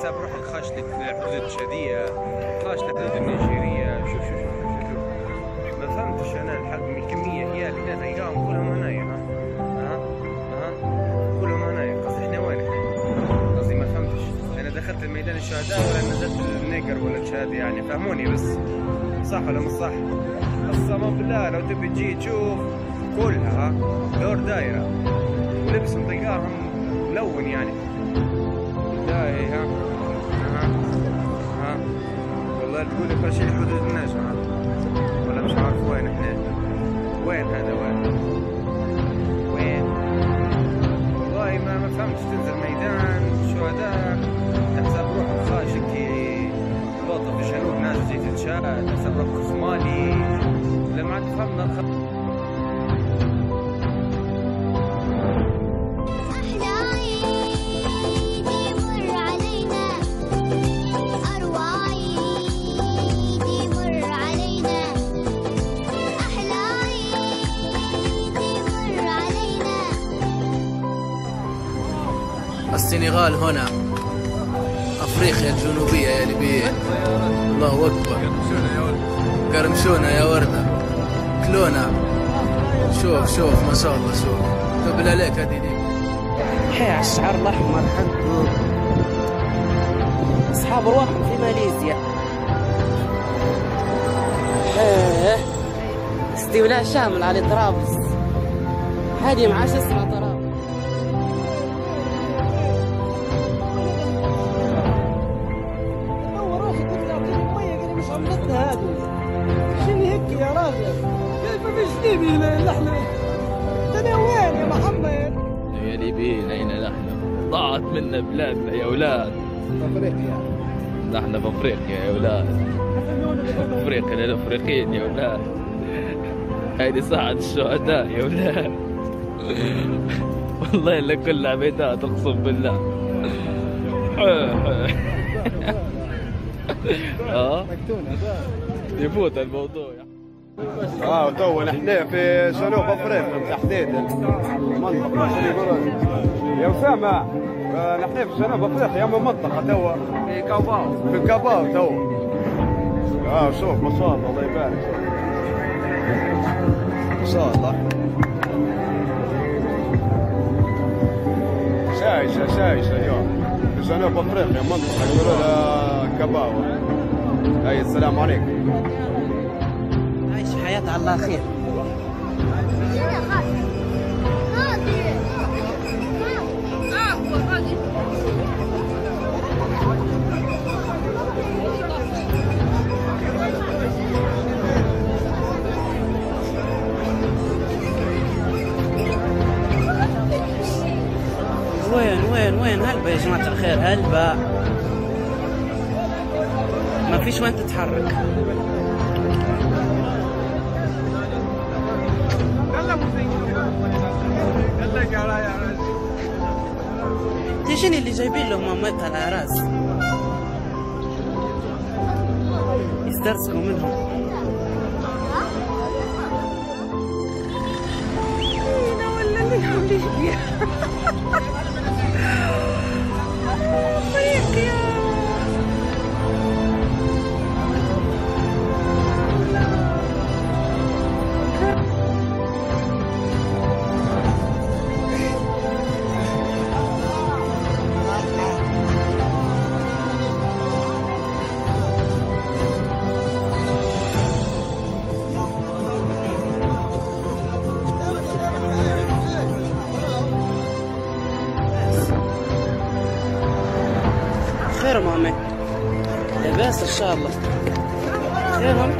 تحسب روحك خاش لك الحدود التشادية، خاش الحدود النيجيرية. شوف ما فهمتش انا الحق من الكمية هي اللي تلقاهم كلهم هنايا. كلهم هنايا. قصدي احنا وين احنا؟ قصدي ما فهمتش، انا دخلت الميدان الشهداء ولا نزلت النيجر ولا تشاد يعني؟ فهموني بس، صح ولا مش صح؟ قسما بالله لو تبي تجي تشوف كلها دور دايرة ولبسهم تلقاهم ملون يعني. لا ها والله تقول لي خشي حدود النجمة ولا مش عارف وين احنا؟ وين هذا وين؟ والله ما فهمتش. تنزل ميدان شهداء تحسب روحك خاشك لقطة في جنوب ناس جيت تشاد، تحسب روحك في مالي. لما عاد فهمنا السنغال هنا، افريقيا الجنوبية يا ليبيين. الله اكبر، قرمشونا يا وردة، كلونا. شوف ما شاء الله، شوف قبل عليك هذه ليبيا. حي على الشعر الاحمر حق اصحاب ارواحهم في ماليزيا. استيلاء شامل على طرابلس، هذه مع شو اسمها طرابلس. شنو هيك يا راجل؟ كيف مش ليبي نحن؟ انا وين يا محمد؟ يا ليبيين اين نحن؟ ضاعت منا بلادنا يا اولاد. افريقيا. نحن في افريقيا يا اولاد. افريقيا للافريقيين يا اولاد. هيدي ساعة الشهداء يا اولاد. والله الا كل عبيدات اقسم بالله. يفوت الموضوع. تو نحن في جنوب افريقيا تحديدا منطقة شنو يقولوا يا اسامة. نحن في جنوب افريقيا من منطقة توا في كاباو تو. شوف ما شاء الله، الله يبارك ما شاء الله. شايشة اليوم في جنوب افريقيا منطقة يقولوا لها كاباو. هاي السلام عليكم. عايش حياة على الله خير. وين هلبة يا جماعة الخير، هلبة ما فيش وين تتحرك. تيجيني اللي جايبين لهم مامتها الاعراس يسترزقوا منهم. ولا منهم ليبيا. افريقيا. خير مامي، لاباس ان شاء الله. خيرهم.